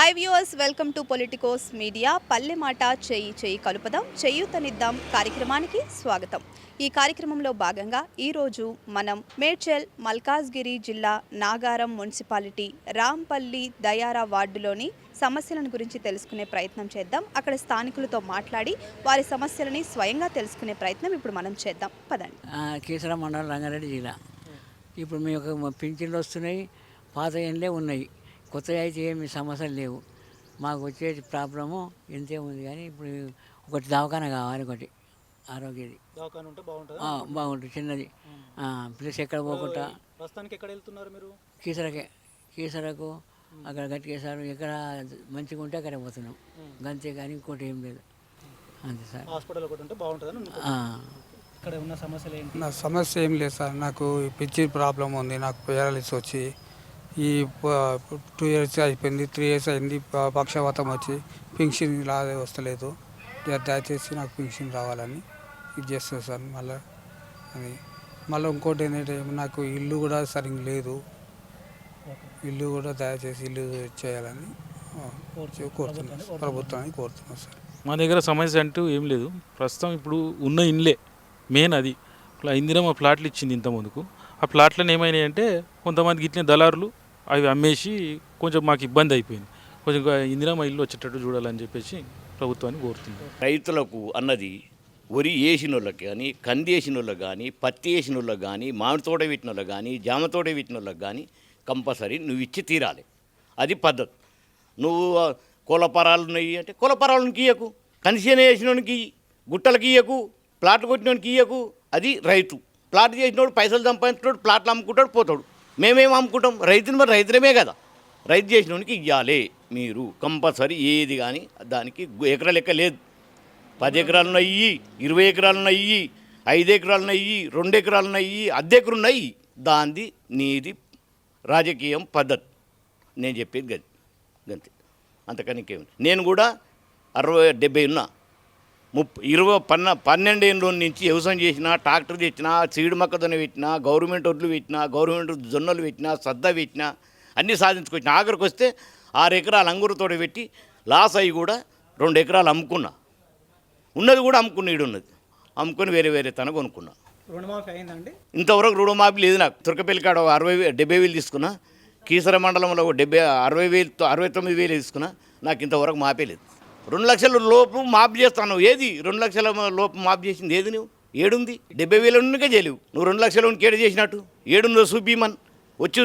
Hi viewers, welcome to Politicos media. పల్లె మాట చెయ్యి చెయ్యి కలుపుదాం, చేయూతనిద్దాం కార్యక్రమానికి స్వాగతం. ఈ కార్యక్రమంలో భాగంగా ఈరోజు మనం మేడ్చల్ మల్కాజ్గిరి జిల్లా నాగారం మున్సిపాలిటీ రాంపల్లి దయారా వార్డులోని సమస్యలను గురించి తెలుసుకునే ప్రయత్నం చేద్దాం. అక్కడ స్థానికులతో మాట్లాడి వారి సమస్యలని స్వయంగా తెలుసుకునే ప్రయత్నం ఇప్పుడు మనం చేద్దాం. పదండి. కీసర మండలం రంగారెడ్డి జిల్లా. ఇప్పుడు మీ యొక్క పింఛన్లు వస్తున్నాయి, పాత ఎండ్లే ఉన్నాయి, కొత్తగా అయితే ఏమి సమస్యలు లేవు. మాకు వచ్చే ప్రాబ్లము ఎంతే ఉంది, కానీ ఇప్పుడు ఒకటి దవాఖాన కావాలి, ఒకటి ఆరోగ్యది బాగుంటుంది, చిన్నది. ప్లస్ ఎక్కడ పోకుండా ప్రస్తుతానికి ఎక్కడ వెళ్తున్నారు మీరు? కీసరకు అక్కడ గట్టికేసారు, ఎక్కడ మంచిగా ఉంటే అక్కడ పోతున్నాం, అంతే కానీ ఇంకోటి ఏం లేదు. అంతే సార్. హాస్పిటల్ ఒకటి ఉంటే బాగుంటుంది. ఇక్కడ ఉన్న సమస్యలు ఏంటి? నా సమస్య ఏం లేదు సార్. నాకు పిచ్చి ప్రాబ్లం ఉంది. నాకు పేరాలిస్ వచ్చి ఈ 2 years అయిపోయింది, 3 years అయింది. పక్షవాతం వచ్చి పెన్షన్ లాగే వస్తలేదు. దయచేసి నాకు పెన్షన్ రావాలని ఇది చేస్తుంది సార్. మళ్ళీ ఇంకోటి ఏంటంటే నాకు ఇల్లు కూడా సరిగ్గా లేదు. ఇల్లు కూడా దయచేసి ఇల్లు చేయాలని కోరుతున్నాను, ప్రభుత్వాన్ని కోరుతున్నాను సార్. మా దగ్గర సమస్య అంటూ ఏం లేదు. ప్రస్తుతం ఇప్పుడు ఉన్న ఇన్లే మెయిన్ అది. ఇందిరమ్మ ప్లాట్లు ఇచ్చింది ఇంతకుముందుకు. ఆ ప్లాట్లను ఏమైనాయి అంటే కొంతమందికి ఇట్లనే దళారులు అవి అమ్మేసి కొంచెం మాకు ఇబ్బంది అయిపోయింది. కొంచెం ఇందిరమ్మ ఇల్లు వచ్చేటట్టు చూడాలని చెప్పేసి ప్రభుత్వాన్ని కోరుతున్నాం. రైతులకు అన్నది వరి వేసిన వాళ్ళకి కానీ, కంది వేసిన వాళ్ళకి కానీ, పత్తి వేసిన వాళ్ళకి కానీ, మామిడి తోట పెట్టిన వాళ్ళకి కానీ, జామ తోట పెట్టిన వాళ్ళకి కానీ కంపల్సరీ నువ్వు ఇచ్చి తీరాలి. అది పద్ధతి. నువ్వు కోలపరాలు ఉన్నాయి అంటే కోలపరాలకు ఇయ్యకు, కనిసేన వేసినోనికి గుట్టలకి ఇయ్యకు, ప్లాట్లు కొట్టినోనికి ఇయ్యకు. అది రైతు. ప్లాట్ చేసినోడు పైసలు సంపాదించినోడు ప్లాట్లు అమ్ముకుంటాడు, పోతాడు. మేమేం అమ్ముకుంటాం? రైతుని మరి రైతులమే కదా. రైతు చేసినోనికి ఇవ్వాలి మీరు కంపల్సరీ. ఏది కానీ దానికి ఎకరా లెక్క లేదు. 10 ఎకరాలు ఉన్నాయి, 20 ఎకరాలు ఉన్నాయి, 5 ఎకరాలు ఉన్నాయి, 2 ఎకరాలు ఉన్నాయి, అద్దెకరు ఉన్నాయి. దాంది నీది రాజకీయం పద్ధతి. నేను చెప్పేది గది గంతే, అంతకని ఇంకేమి. నేను కూడా 60-70 ఉన్నా. 12 ఏళ్ళ నుంచి వ్యవసాయం చేసిన, ట్రాక్టర్ తెచ్చినా, సీడు మొక్కజొన్న పెట్టినా, గవర్నమెంట్ వడ్లు పెట్టినా, గవర్నమెంట్ జొన్నలు పెట్టినా, సద్ద పెట్టినా, అన్నీ సాధించుకొచ్చిన. ఆఖరికి వస్తే 6 ఎకరాలు అంగూరు తోట పెట్టి లాస్ అయ్యి కూడా 2 ఎకరాలు అమ్ముకున్నా. ఉన్నది కూడా అమ్ముకున్న, ఈడు ఉన్నది అమ్ముకొని వేరే తన కొనుక్కున్నా. రుణమాఫీ అయిందండి? ఇంతవరకు రుణమాఫీ లేదు నాకు. తురకపల్లి కాడ 70,000 తీసుకున్నా. కీసర మండలంలో 69,000 తీసుకున్నా. నాకు ఇంతవరకు మాపే లేదు. 2 లక్షల లోపు మాఫ్ చేస్తాను. ఏది 2 లక్షల లోపు మాఫ్ చేసింది ఏది? నువ్వు ఏడుంది? 70,000 ఉన్నకే చేయలేవు. నువ్వు 2 లక్షల కేడు చేసినట్టు ఏడుందో చూపిమను. వచ్చి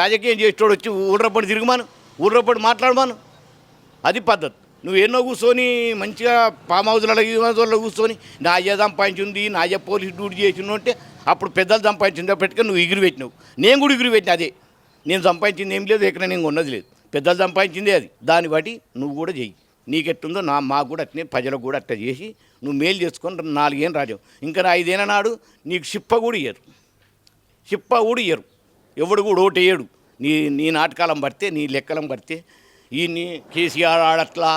రాజకీయం చేసేటోడు వచ్చి ఊర్రపడి తిరుగుమాను, ఊర్రపడి మాట్లాడమాను. అది పద్ధతి. నువ్వు ఎన్నో కూర్చొని మంచిగా ఫామ్ హౌస్లలో కూర్చొని నా అయ్య సంపాదించింది, నా అయ్య పోలీసు డ్యూటీ చేసిండు అంటే అప్పుడు పెద్దలు సంపాదించింది పెట్టుకొని నువ్వు ఎగిరి పెట్టినావు. నేను కూడా ఎగిరి పెట్టిన. అదే నేను సంపాదించింది ఏం లేదు, ఎక్కడ నేను ఉన్నది లేదు. పెద్దలు సంపాదించిందే అది. దాన్ని బట్టి నువ్వు కూడా చెయ్యి. నీకెట్టుందో మాకు కూడా అట్నే, ప్రజలకు కూడా అట్లా చేసి నువ్వు మేలు చేసుకొని 4 ఏళ్ళు రాజావు. ఇంకా 5 ఏళ్ళ నాడు నీకు చిప్ప కూడా ఇయ్యరు. ఎవడు కూడా ఓటు వేయడు. నీ నాటకాలం పడితే, నీ లెక్కలం పడితే. ఈ కేసీఆర్ ఆడట్లా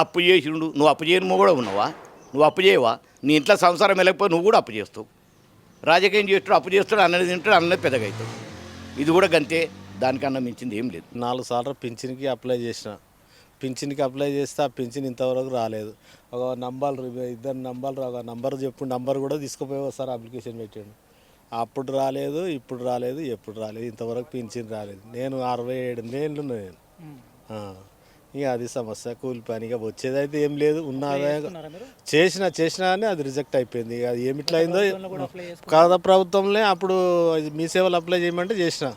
అప్పు చేసిండు. నువ్వు అప్పు చేయను కూడా ఉన్నావా? నువ్వు అప్పు చేయవా? నీ ఇంట్లో సంసారం వెళ్ళకపోతే నువ్వు కూడా అప్పు చేస్తావు. రాజకీయం చేస్తాడు, అప్పు చేస్తాడు, అన్నది తింటాడు, అన్నది పెద్దగా అవుతాడు. ఇది కూడా గంతే, దానికన్నా మించింది ఏం లేదు. 4 సార్లు పింఛన్కి అప్లై చేసిన. పింఛన్కి అప్లై చేస్తే ఆ పింఛన్ ఇంతవరకు రాలేదు. ఒక ఇద్దరు నంబర్ చెప్పు, నంబర్ కూడా తీసుకుపోయి ఒకసారి అప్లికేషన్ పెట్టాడు. అప్పుడు రాలేదు, ఇప్పుడు రాలేదు, ఎప్పుడు రాలేదు. ఇంతవరకు పింఛన్ రాలేదు. నేను 67 ఏళ్ళు నేను. ఇక అది సమస్య. కూలి పనిగా వచ్చేదైతే ఏం లేదు. ఉన్నదే చేసినా అని అది రిజెక్ట్ అయిపోయింది. అది ఏమిట్లా అయిందో కాదా. ప్రభుత్వంలో అప్పుడు మీ సేవలు అప్లై చేయమంటే చేసిన,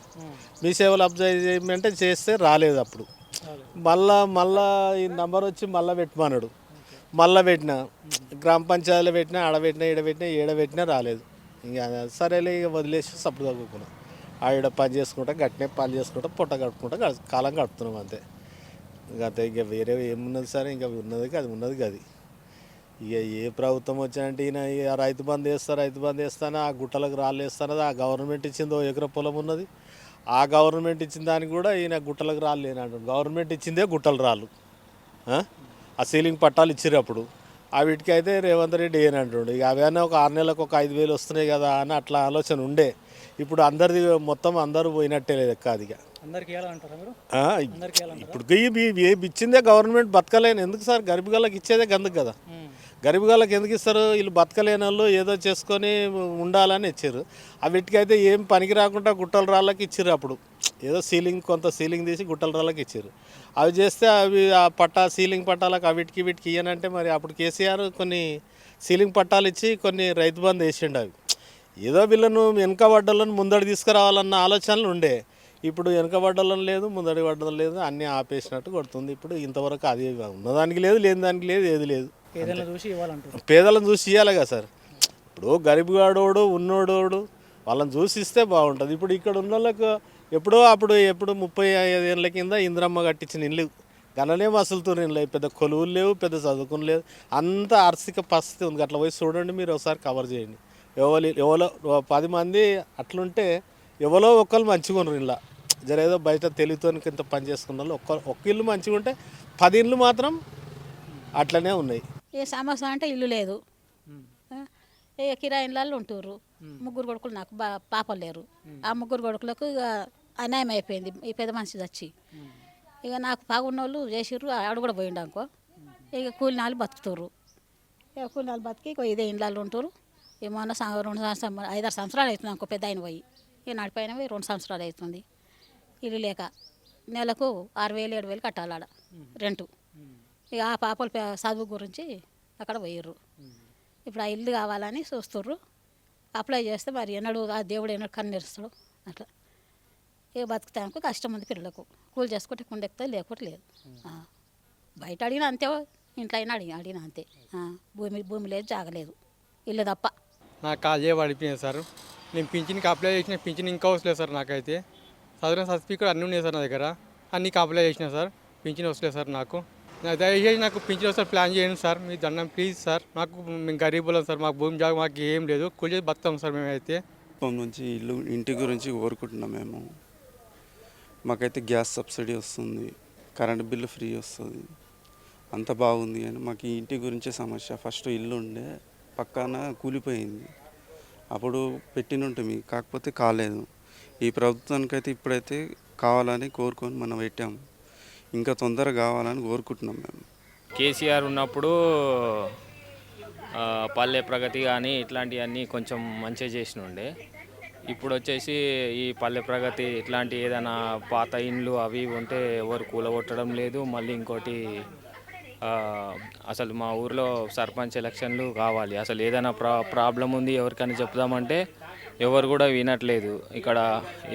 మీ సేవలు అప్లై చేయమంటే చేస్తే రాలేదు. అప్పుడు మళ్ళా ఈ నంబర్ వచ్చి మళ్ళీ పెట్టమన్నాడు. మళ్ళీ పెట్టిన, గ్రామ పంచాయతీలో పెట్టినా, ఏడబెట్టినా రాలేదు. ఇంకా సరేలే, ఇక వదిలేసి సప్పుడు తగ్గుకున్నాం. ఆడ పని చేసుకుంటా, గట్టినే పని చేసుకుంటా, పొట్ట కట్టుకుంటా కాలం గడుపుతున్నాం అంతే. అంతే, ఇంకా వేరే ఏమున్నది సరే. ఇంకా ఉన్నది అది. ఇక ఏ ప్రభుత్వం వచ్చానంటే ఈయన రైతు బంధు వేస్తాను, ఆ గుట్టలకు రాళ్ళు వేస్తానది. ఆ గవర్నమెంట్ ఇచ్చిందో ఎకర పొలం ఉన్నది. ఆ గవర్నమెంట్ ఇచ్చిన దానికి కూడా ఈయన గుట్టలకు రాళ్ళు లేనంటాడు. గవర్నమెంట్ ఇచ్చిందే గుట్టలు రాళ్ళు. ఆ సీలింగ్ పట్టాలు ఇచ్చారు అప్పుడు. ఆ వీటికి అయితే రేవంత్ రెడ్డి ఏనంటుండు. ఇక అవన్నీ ఒక 6 నెలలకు ఒక 5,000 వస్తున్నాయి కదా అని అట్లా ఆలోచన ఉండే. ఇప్పుడు అందరిది మొత్తం అందరూ పోయినట్టే లెక్క అది ఇక. అందరికి ఇవ్వాలంటారా మీరు? ఆ, అందరికి ఇవ్వాలంటారా? ఇప్పుడు ఇచ్చిందే గవర్నమెంట్ బతకలేను ఎందుకు సార్? గరీబ్ గాళ్ళకి ఇచ్చేదే గందుకు కదా. గరీబ్ గాళ్ళకి ఎందుకు ఇస్తారు? వీళ్ళు బతకలేని వాళ్ళు ఏదో చేసుకొని ఉండాలని ఇచ్చారు. వీటికైతే ఏం పనికి రాకుండా గుట్టల రాళ్ళకి ఇచ్చారు. అప్పుడు ఏదో కొంత సీలింగ్ తీసి గుట్టల రాళ్ళకి ఇచ్చారు. అవి చేస్తే అవి ఆ పట్టా సీలింగ్ పట్టాలకు వీటికి ఇయ్యనంటే మరి అప్పుడు కేసీఆర్ కొన్ని సీలింగ్ పట్టాలు ఇచ్చి కొన్ని రైతు బంధు వేసిండు. అవి ఏదో వీళ్ళను వెనకబడ్డలను ముందడి తీసుకురావాలన్న ఆలోచనలు ఉండే. ఇప్పుడు వెనకబడ్డలను లేదు, ముందడి పడ్డం లేదు, అన్నీ ఆపేసినట్టు కొడుతుంది. ఇప్పుడు ఇంతవరకు అది ఉన్నదానికి లేదు, లేని దానికి లేదు, ఏది లేదు. ఏదైనా చూసి ఇవ్వాలంటారు. పేదలను చూసి ఇవ్వాలి కదా సార్. ఇప్పుడు గరీబుగాడోడు ఉన్నోడోడు వాళ్ళని చూసి ఇస్తే బాగుంటుంది. ఇప్పుడు ఇక్కడ ఉన్న వాళ్ళకు ఎప్పుడో అప్పుడు 35 ఏళ్ళ కింద ఇందిరమ్మ కట్టించిన ఇల్లు గననే మసులుతున్న ఇల్లు, పెద్ద కొలువులు లేవు, పెద్ద చదువుకుని లేదు, అంత ఆర్థిక పరిస్థితి ఉంది. అట్లా పోయి చూడండి, మీరు ఒకసారి కవర్ చేయండి. ఎవరో 10 మంది అట్లుంటే ఎవరో ఒకళ్ళు మంచిగా ఉన్నారు. ఇలా జరేదో బయట తెలివితో ఇంత పని చేసుకున్న వాళ్ళు ఒక్క ఇల్లు మంచిగా ఉంటే 10 ఇళ్ళు మాత్రం అట్లనే ఉన్నాయి. ఏ సమస్య అంటే ఇల్లు లేదు, ఏ కిరాయి ఇళ్ళల్లో ఉంటుర్రు. 3 కొడుకులు నాకు పాపలు లేరు. ఆ 3 కొడుకులకు ఇక అన్యాయం అయిపోయింది ఈ పెద్ద మనిషి వచ్చి. ఇక నాకు బాగున్న వాళ్ళు చేసిర్రు, ఆడు కూడా పోయిండు అనుకో. ఇక కూలినాలు బతుకుతుర్రు. ఇక కూలినాలు బతికి ఇక ఇదే ఇళ్ళల్లో ఉంటుర్రు. ఏమన్నా 5-6 సంవత్సరాలు అవుతుంది అనుకో పెద్ద ఆయన పోయి. ఇక నడిపోయినవి 2 సంవత్సరాలు అవుతుంది. ఇల్లు లేక నెలకు 6,000-7,000 కట్టాలి ఆడ రెంటు. ఇక ఆ పాపలు చదువు గురించి అక్కడ పోయిర్రు. ఇప్పుడు ఆ ఇల్లు కావాలని చూస్తుర్రు. అప్లై చేస్తే మరి ఎన్నడు ఆ దేవుడు ఎన్నడు కన్నెరుస్తాడు అట్లా. ఇక బతుకుతానికి కష్టం ఉంది పిల్లలకు. కూలి చేసుకుంటే కుండెక్తే లేకపోతే లేదు. బయట అడిగినా అంతే, ఇంట్లో అయినా అడిగినా అంతే. భూమి లేదు, జాగలేదు, ఇల్లు తప్ప. నాకు కాజే పడిపోయింది సార్. నేను పింఛన్కి అప్లై చేసిన పింఛన్ ఇంకా వస్తలేదు సార్. నాకైతే చదివిన సర్టిఫికేట్ అన్నీ ఉన్నాయి సార్ నా దగ్గర. అన్నికి అప్లై చేసిన సార్, పింఛన్ వస్తలేదు సార్. దయచేసి నాకు పింఛన్ వస్తే ప్లాన్ చేయండి సార్, మీ దండం ప్లీజ్ సార్. మేము గరీబులం సార్, మాకు భూమి జాగా మాకు ఏం లేదు, కూలి బతాం సార్ మేమైతే. నుంచి ఇంటి గురించి కోరుకుంటున్నాం మేము. మాకైతే గ్యాస్ సబ్సిడీ వస్తుంది, కరెంట్ బిల్లు ఫ్రీ వస్తుంది, అంత బాగుంది. కానీ మాకు ఈ ఇంటి గురించే సమస్య. ఫస్ట్ ఇల్లు ఉండే పక్కన కూలిపోయింది, అప్పుడు పెట్టినుంటుంది, కాకపోతే కాలేదు. ఈ ప్రభుత్వానికైతే ఇప్పుడైతే కావాలని కోరుకొని మనం పెట్టాము. ఇంకా తొందరగా కావాలని కోరుకుంటున్నాం మేము. కేసీఆర్ ఉన్నప్పుడు పల్లె ప్రగతి కానీ ఇట్లాంటివన్నీ కొంచెం మంచిగా చేసినుండే. ఇప్పుడు వచ్చేసి ఈ పల్లె ప్రగతి ఇట్లాంటి ఏదైనా పాత ఇండ్లు అవి ఉంటే ఎవరు కూలగొట్టడం లేదు. మళ్ళీ ఇంకోటి అసలు మా ఊర్లో సర్పంచ్ ఎలక్షన్లు కావాలి. అసలు ఏదైనా ప్రాబ్లం ఉంది ఎవరికైనా చెప్దామంటే ఎవరు కూడా వినట్లేదు. ఇక్కడ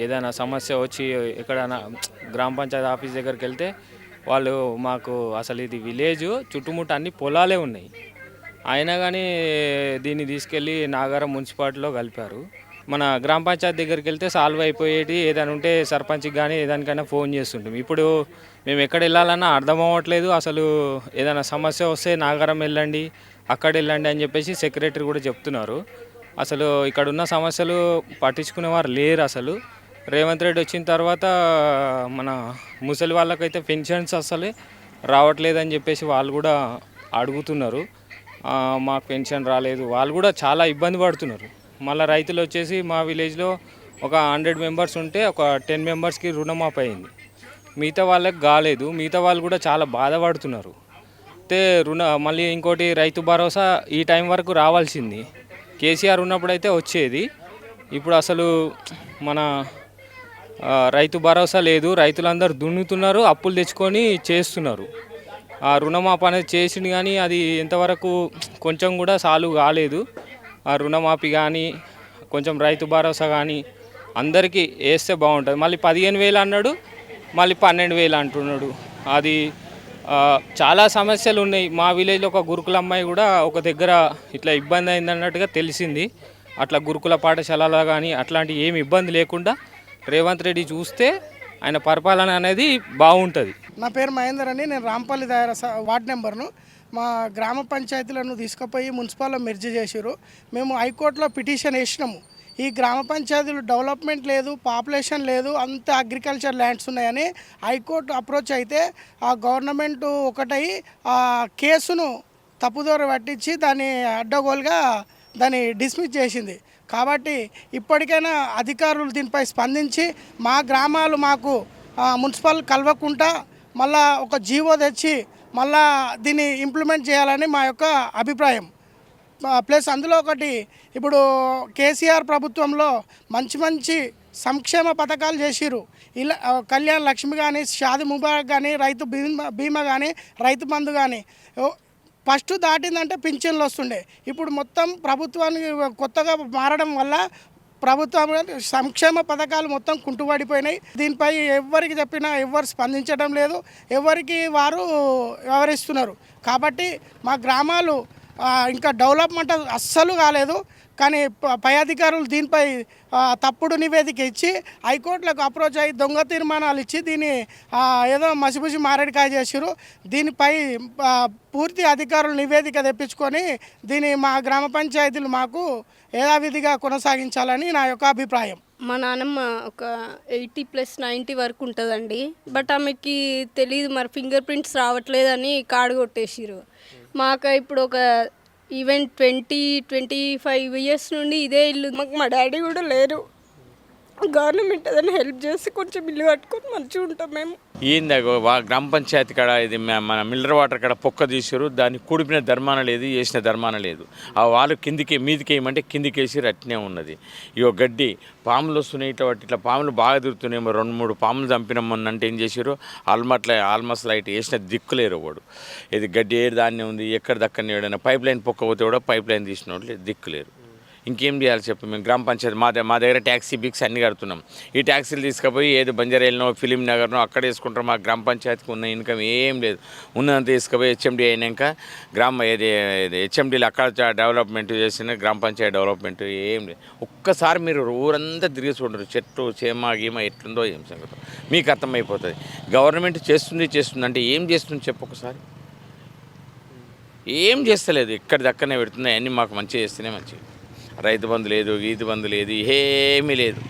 ఏదైనా సమస్య వచ్చి ఎక్కడైనా గ్రామ పంచాయతీ ఆఫీస్ దగ్గరికి వెళ్తే వాళ్ళు మాకు అసలు ఇది విలేజ్ చుట్టుముట్టు అన్ని పొలాలే ఉన్నాయి, అయినా కానీ దీన్ని తీసుకెళ్ళి నాగారం మున్సిపాలిటీలో కలిపారు. మన గ్రామ పంచాయతీ దగ్గరికి వెళ్తే సాల్వ్ అయిపోయేది. ఏదైనా ఉంటే సర్పంచ్కి కానీ ఏదానికైనా ఫోన్ చేస్తుంటాం. ఇప్పుడు మేము ఎక్కడ వెళ్ళాలన్నా అర్థం అవ్వట్లేదు. అసలు ఏదైనా సమస్య వస్తే నాగారం వెళ్ళండి, అక్కడ వెళ్ళండి అని చెప్పేసి సెక్రటరీ కూడా చెప్తున్నారు. అసలు ఇక్కడ ఉన్న సమస్యలు పట్టించుకునేవారు లేరు. అసలు రేవంత్ రెడ్డి వచ్చిన తర్వాత మన ముసలి వాళ్ళకైతే పెన్షన్స్ అసలే రావట్లేదని చెప్పేసి వాళ్ళు కూడా అడుగుతున్నారు. మాకు పెన్షన్ రాలేదు, వాళ్ళు కూడా చాలా ఇబ్బంది పడుతున్నారు. మళ్ళీ రైతులు వచ్చేసి మా విలేజ్లో ఒక 100 మెంబర్స్ ఉంటే ఒక 10 మెంబర్స్కి రుణమాఫీ అయింది, మిగతా వాళ్ళకి కాలేదు. మిగతా వాళ్ళు కూడా చాలా బాధపడుతున్నారు. అయితే మళ్ళీ ఇంకోటి రైతు భరోసా ఈ టైం వరకు రావాల్సింది, కేసీఆర్ ఉన్నప్పుడు అయితే వచ్చేది. ఇప్పుడు అసలు మన రైతు భరోసా లేదు. రైతులందరూ దున్నుతున్నారు, అప్పులు తెచ్చుకొని చేస్తున్నారు. ఆ రుణమాఫీ అనేది చేసింది కానీ అది ఎంతవరకు కొంచెం కూడా సాల్వ్ కాలేదు. ఆ రుణమాఫీ కానీ కొంచెం రైతు భరోసా కానీ అందరికీ వేస్తే బాగుంటుంది. మళ్ళీ 15,000 అన్నాడు, మళ్ళీ 12,000 అంటున్నాడు. అది చాలా సమస్యలు ఉన్నాయి. మా విలేజ్లో ఒక గురుకుల అమ్మాయి కూడా ఒక దగ్గర ఇట్లా ఇబ్బంది అయిందన్నట్టుగా తెలిసింది. అట్లా గురుకుల పాఠశాలలో కానీ అట్లాంటి ఏమి ఇబ్బంది లేకుండా రేవంత్ రెడ్డి చూస్తే ఆయన పరిపాలన అనేది బాగుంటుంది. నా పేరు మహేందర్ అని, నేను రాంపల్లి వార్డ్ నెంబర్ను. మా గ్రామ పంచాయతీలను తీసుకుపోయి మున్సిపాల్లో మెర్జ్ చేసారు. మేము హైకోర్టులో పిటిషన్ వేసినాము. ఈ గ్రామ పంచాయతీలు డెవలప్మెంట్ లేదు, పాపులేషన్ లేదు, అంత అగ్రికల్చర్ ల్యాండ్స్ ఉన్నాయని హైకోర్టు అప్రోచ్ అయితే ఆ గవర్నమెంట్ ఒకటై ఆ కేసును తప్పుదోర పట్టించి దాన్ని అడ్డగోలుగా దాన్ని డిస్మిస్ చేసింది. కాబట్టి ఇప్పటికైనా అధికారులు దీనిపై స్పందించి మా గ్రామాలు మాకు మున్సిపల్ కలవకుండా మళ్ళా ఒక జీవో తెచ్చి మళ్ళా దీన్ని ఇంప్లిమెంట్ చేయాలని మా యొక్క అభిప్రాయం. ప్లస్ అందులో ఒకటి, ఇప్పుడు కేసీఆర్ ప్రభుత్వంలో మంచి మంచి సంక్షేమ పథకాలు చేసిరు. ఇలా కళ్యాణ్ లక్ష్మి కానీ, షాది ముబారక్ కానీ, రైతు బీమా కానీ, రైతు బంధు కానీ ఫస్ట్ దాటిందంటే పింఛన్లు వస్తుండే. ఇప్పుడు మొత్తం ప్రభుత్వానికి కొత్తగా మారడం వల్ల ప్రభుత్వం సంక్షేమ పథకాలు మొత్తం కుంటుపడిపోయినాయి. దీనిపై ఎవరికి చెప్పినా ఎవరు స్పందించడం లేదు, ఎవరికి వారు వ్యవహరిస్తున్నారు. కాబట్టి మా గ్రామాలు ఇంకా డెవలప్మెంట్ అస్సలు కాలేదు. కానీ పై అధికారులు దీనిపై తప్పుడు నివేదిక ఇచ్చి హైకోర్టులకు అప్రోచ్ అయ్యి దొంగ తీర్మానాలు ఇచ్చి దీన్ని ఏదో మసిబుసి మారేడుకాయ చేసారు. దీనిపై పూర్తి అధికారులు నివేదిక తెప్పించుకొని దీన్ని మా గ్రామ పంచాయతీలు మాకు యథావిధిగా కొనసాగించాలని నా యొక్క అభిప్రాయం. మా నాన్నమ్మ ఒక 80+90 వరకు ఉంటుందండి. బట్ ఆమెకి తెలియదు మరి ఫింగర్ ప్రింట్స్ రావట్లేదని కార్డు కొట్టేసిరు. మాకు ఇప్పుడు ఒక ఈవెన్ 20-25 ఇయర్స్ నుండి ఇదే ఇల్లు. మాకు మా డాడీ కూడా లేరు. గవర్నమెంట్ ఏదైనా హెల్ప్ చేసి కొంచెం ఇల్లు కట్టుకొని మంచిగా ఉంటాం మేము. ఏంది గ్రామ పంచాయతీ కాడ ఇది మన మిల్లర్ వాటర్ కాడ పొక్క తీసారు. దాన్ని కూడిపిన ధర్మాన లేదు, వేసిన ధర్మాన లేదు. ఆ వాళ్ళు కిందికి మీదికి వేయమంటే కిందికి వేసి అట్నే ఉన్నది. ఇగో గడ్డి పాములు వస్తున్నాయి, ఇట్లా పాములు బాగా తిరుగుతున్నాయి. 2-3 పాములు చంపినామన్నంటే ఏం చేసారు, ఆల్మోస్ట్ లైట్ వేసిన దిక్కులేరు వాడు. ఇది గడ్డి ఏడు దాన్నే ఉంది, ఎక్కడ దక్కని ఏడైనా పైప్ లైన్ పొక్క పోతే కూడా పైప్ లైన్ తీసిన వాళ్ళు దిక్కులేరు. ఇంకేం చేయాలి చెప్పి, మేము గ్రామ పంచాయతీ మా దగ్గర ట్యాక్సీ బిక్స్ అన్నీ కడుతున్నాం. ఈ ట్యాక్సీలు తీసుకుపోయి ఏదో బంజారాయిల్నో ఫిలిం నగర్నో అక్కడ వేసుకుంటారు. మా గ్రామ పంచాయతీకి ఉన్న ఇన్కమ్ ఏం లేదు. ఉన్నంత తీసుకుపోయి హెచ్ఎండి అయినాక హెచ్ఎండీలు అక్కడ డెవలప్మెంట్ చేసిన గ్రామ పంచాయతీ డెవలప్మెంట్ ఏం లేదు. ఒక్కసారి మీరు ఊరంతా తిరిగి చూడరు, చెట్టు చేమ గీమ ఎట్లుందో ఏం సంగతి మీకు అర్థమైపోతుంది. గవర్నమెంట్ చేస్తుంది అంటే ఏం చేస్తుంది చెప్పు ఒకసారి. ఏం చేస్తలేదు, ఇక్కడి దక్కనే పెడుతున్నాయి. అన్నీ మాకు మంచిగా చేస్తేనే మంచిగా. రైతు బంధు లేదు, గీతు బంధు లేదు, ఏమీ లేదు.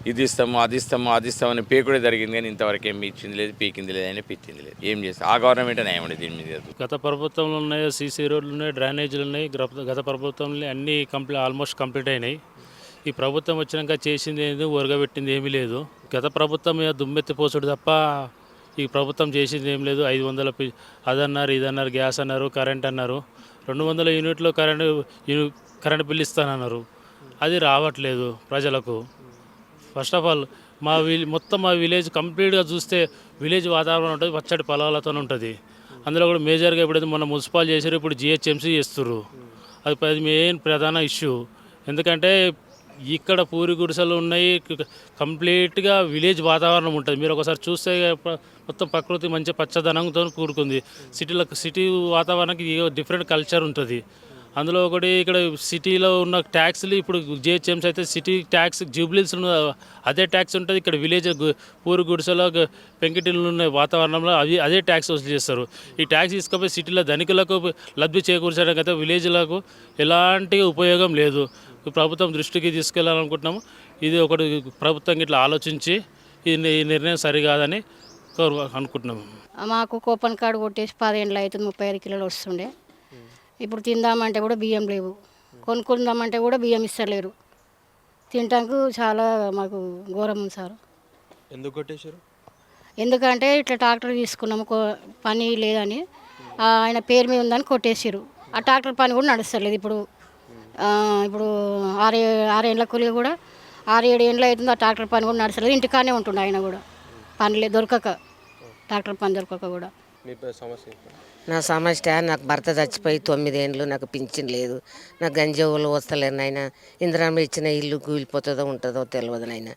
ఇది ఇస్తాము అది ఇస్తామని పేకుడే జరిగింది, కానీ ఇంతవరకు ఏమి ఇచ్చింది లేదు, పీకింది లేదు, అయినా పెట్టింది లేదు. ఏం చేస్తాం, ఆ గవర్నమెంట్ న్యాయమండి దీని మీద. గత ప్రభుత్వంలో ఉన్నాయి సీసీ రోడ్లు ఉన్నాయి, డ్రైనేజీలు ఉన్నాయి. గత ప్రభుత్వంలో అన్నీ ఆల్మోస్ట్ కంప్లీట్ అయినాయి. ఈ ప్రభుత్వం వచ్చినాక చేసింది ఏది, ఒరగబెట్టింది ఏమీ లేదు. గత ప్రభుత్వం మీద దుమ్మెత్తి పోసుడు తప్ప ఈ ప్రభుత్వం చేసింది ఏం లేదు. 500 అదన్నారు, ఇదన్నారు, గ్యాస్ అన్నారు, కరెంట్ అన్నారు. 200 యూనిట్లు కరెంట్ బిల్ ఇస్తానన్నారు. అది రావట్లేదు ప్రజలకు. ఫస్ట్ ఆఫ్ ఆల్ మొత్తం మా విలేజ్ కంప్లీట్గా చూస్తే విలేజ్ వాతావరణం ఉంటుంది, పచ్చడి పొలాలతో ఉంటుంది. అందులో కూడా మేజర్గా ఎప్పుడైతే మొన్న మున్సిపల్ చేశారు, ఇప్పుడు జిహెచ్ఎంసీ చేస్తున్నారు. అది మెయిన్ ప్రధాన ఇష్యూ. ఎందుకంటే ఇక్కడ పూరి గుడిసెలు ఉన్నాయి, కంప్లీట్గా విలేజ్ వాతావరణం ఉంటుంది. మీరు ఒకసారి చూస్తే మొత్తం ప్రకృతి మంచి పచ్చదనంతో కూడుకుంది. సిటీ వాతావరణానికి డిఫరెంట్ కల్చర్ ఉంటుంది. అందులో ఒకటి ఇక్కడ సిటీలో ఉన్న ట్యాక్స్లు, ఇప్పుడు జిహెచ్ఎంసీ అయితే సిటీ ట్యాక్స్ జూబ్లీస్ అదే ట్యాక్స్ ఉంటుంది. ఇక్కడ విలేజ్ పూరి గుడిసెలో పెంకిటిల్లు ఉన్న వాతావరణంలో అదే ట్యాక్స్ వసూలు చేస్తారు. ఈ ట్యాక్స్ తీసుకపోయి సిటీలో ధనికులకు లబ్ధి చేకూర్చడానికి అయితే విలేజ్లకు ఎలాంటి ఉపయోగం లేదు. ప్రభుత్వం దృష్టికి తీసుకెళ్లాలనుకుంటున్నాము. ఇది ఒకటి ప్రభుత్వం ఇట్లా ఆలోచించి ఈ నిర్ణయం సరికాదని అనుకుంటున్నాము. మాకు కూపన్ కార్డు కొట్టేసి 10 ఏళ్ళు అవుతుంది, 35 కిలోలు వస్తుండే. ఇప్పుడు తిందామంటే కూడా బియ్యం లేవు, కొనుక్కుందామంటే కూడా బియ్యం ఇస్తలేరు. తినటానికి చాలా మాకు ఘోరం సార్. ఎందుకు కొట్టేశారు? ఎందుకంటే ఇట్లా ట్రాక్టర్ తీసుకున్నాము, పని లేదని ఆయన పేరు మీద ఉందని కొట్టేసారు. ఆ ట్రాక్టర్ పని కూడా నడుస్తలేదు. ఇప్పుడు 6 ఏళ్ళ కూలి కూడా 6-7 ఏళ్ళు అవుతుంది, ఆ ట్రాక్టర్ పని కూడా నడుస్తలేదు. ఇంటికానే ఉంటుండే ఆయన కూడా, పని దొరకక, ట్రాక్టర్ పని దొరకక కూడా. నా సమస్య, నాకు భర్త చచ్చిపోయి 9 ఏళ్ళు, నాకు పింఛన్ లేదు, నాకు గంజావులు వస్తలేరు నాయన. ఇందిరామ్మ ఇచ్చిన ఇల్లు కూలిపోతుందో ఉంటుందో తెలియదు నాయన.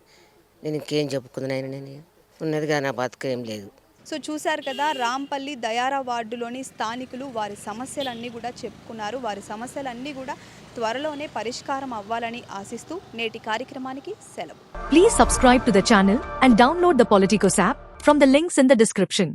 నేను ఇంకేం చెప్పుకుంది నాయన, నేను ఉన్నదిగా నా బతుకు ఏం లేదు. సో చూశారు కదా, రాంపల్లి దయారా వార్డులోని స్థానికులు వారి సమస్యలన్నీ కూడా చెప్పుకున్నారు. వారి సమస్యలన్నీ కూడా త్వరలోనే పరిష్కారం అవ్వాలని ఆశిస్తూ నేటి కార్యక్రమానికి సెలవు. Please subscribe to the channel and download the Politicos app from the links in the description.